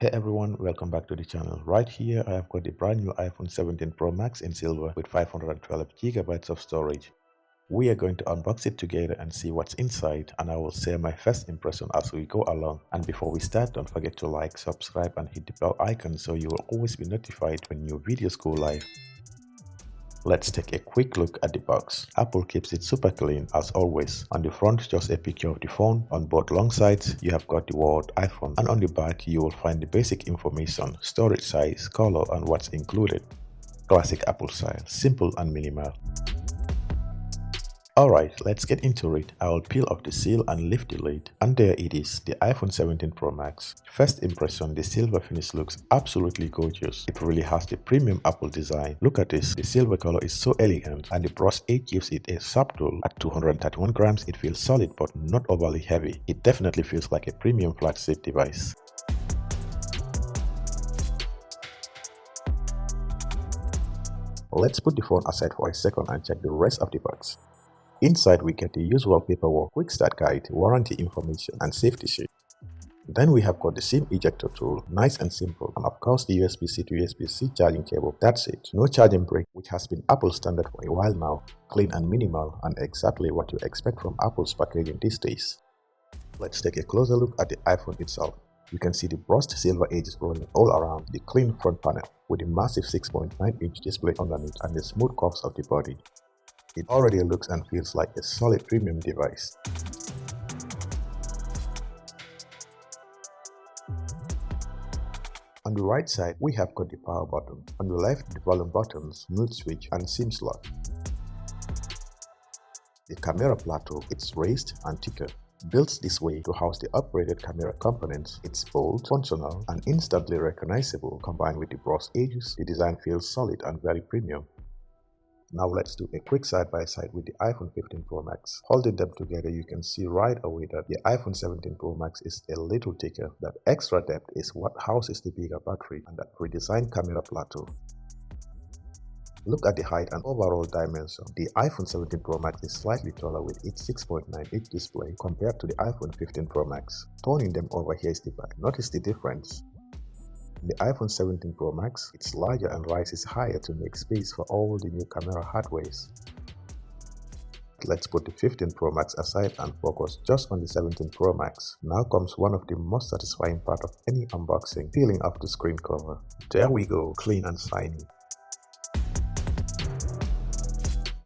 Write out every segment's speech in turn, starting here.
Hey everyone, welcome back to the channel. Right here I have got the brand new iPhone 17 Pro Max in silver with 512 GB of storage. We are going to unbox it together and see what's inside, and I will share my first impression as we go along. And before we start, don't forget to like, subscribe and hit the bell icon so you will always be notified when new videos go live. Let's take a quick look at the box. Apple keeps it super clean as always. On the front, just a picture of the phone. On both long sides, you have got the word iPhone, and on the back, you will find the basic information, storage size, color, and what's included. Classic Apple style, simple and minimal. Alright, let's get into it. I will peel off the seal and lift the lid. And there it is, the iPhone 17 Pro Max. First impression, the silver finish looks absolutely gorgeous. It really has the premium Apple design. Look at this, the silver color is so elegant and the brass edge gives it a subtle. At 231 grams, it feels solid but not overly heavy. It definitely feels like a premium flagship device. Let's put the phone aside for a second and check the rest of the box. Inside we get the usual paperwork, quick start guide, warranty information and safety sheet. Then we have got the SIM ejector tool, nice and simple, and of course the USB-C to USB-C charging cable. That's it. No charging brick, which has been Apple's standard for a while now. Clean and minimal, and exactly what you expect from Apple's packaging these days. Let's take a closer look at the iPhone itself. You can see the brushed silver edges rolling all around the clean front panel with a massive 6.9-inch display underneath and the smooth curves of the body. It already looks and feels like a solid premium device. On the right side, we have got the power button. On the left, the volume buttons, mood switch and SIM slot. The camera plateau, it's raised and thicker. Built this way to house the upgraded camera components, it's bold, functional and instantly recognizable. Combined with the brass edges, the design feels solid and very premium. Now let's do a quick side-by-side with the iPhone 15 Pro Max. Holding them together, you can see right away that the iPhone 17 Pro Max is a little thicker. That extra depth is what houses the bigger battery and that redesigned camera plateau. Look at the height and overall dimension. The iPhone 17 Pro Max is slightly taller with its 6.9-inch display compared to the iPhone 15 Pro Max. Turning them over, here is the back. Notice the difference. The iPhone 17 Pro Max, it's larger and rises higher to make space for all the new camera hardwares. Let's put the 15 Pro Max aside and focus just on the 17 Pro Max. Now comes one of the most satisfying part of any unboxing, peeling off the screen cover. There we go, clean and shiny.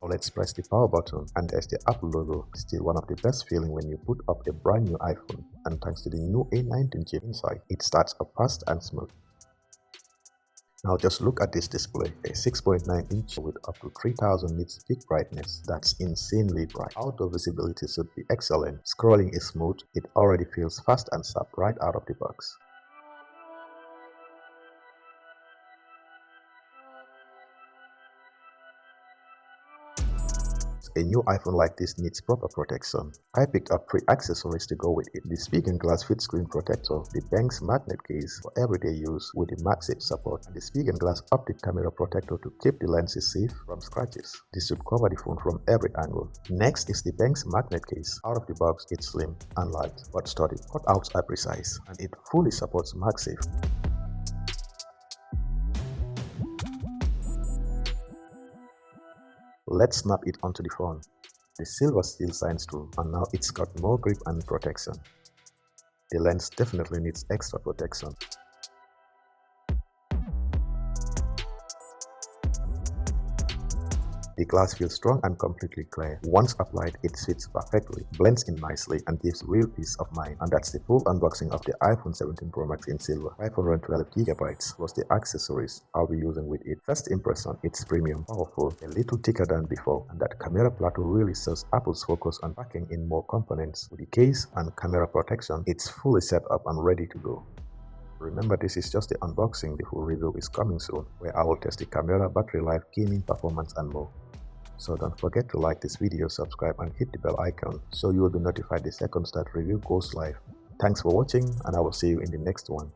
Now let's press the power button and there's the Apple logo. Still one of the best feeling when you put up a brand new iPhone, and thanks to the new A19 chip inside, it starts up fast and smooth. Now just look at this display, a 6.9-inch with up to 3000 nits peak brightness. That's insanely bright. Outdoor visibility should be excellent. Scrolling is smooth. It already feels fast and sharp right out of the box. A new iPhone like this needs proper protection. I picked up 3 accessories to go with it. The Spigen Glass Fit screen protector, the Benks magnet case for everyday use with the MagSafe support, and the Spigen Glass Optik camera protector to keep the lenses safe from scratches. This should cover the phone from every angle. Next is the Benks magnet case. Out of the box, it's slim and light, but sturdy. Cutouts are precise, and it fully supports MagSafe. Let's snap it onto the phone. The silver still shines through, and now it's got more grip and protection. The lens definitely needs extra protection. The glass feels strong and completely clear. Once applied, it fits perfectly, blends in nicely, and gives real peace of mind. And that's the full unboxing of the iPhone 17 Pro Max in silver, 512 GB plus the accessories I'll be using with it. First impression, it's premium, powerful, a little thicker than before, and that camera plateau really shows Apple's focus on packing in more components. With the case and camera protection, it's fully set up and ready to go. Remember, this is just the unboxing. The full review is coming soon, where I will test the camera, battery life, gaming performance and more. So don't forget to like this video, subscribe and hit the bell icon so you will be notified the second that review goes live. Thanks for watching and I will see you in the next one.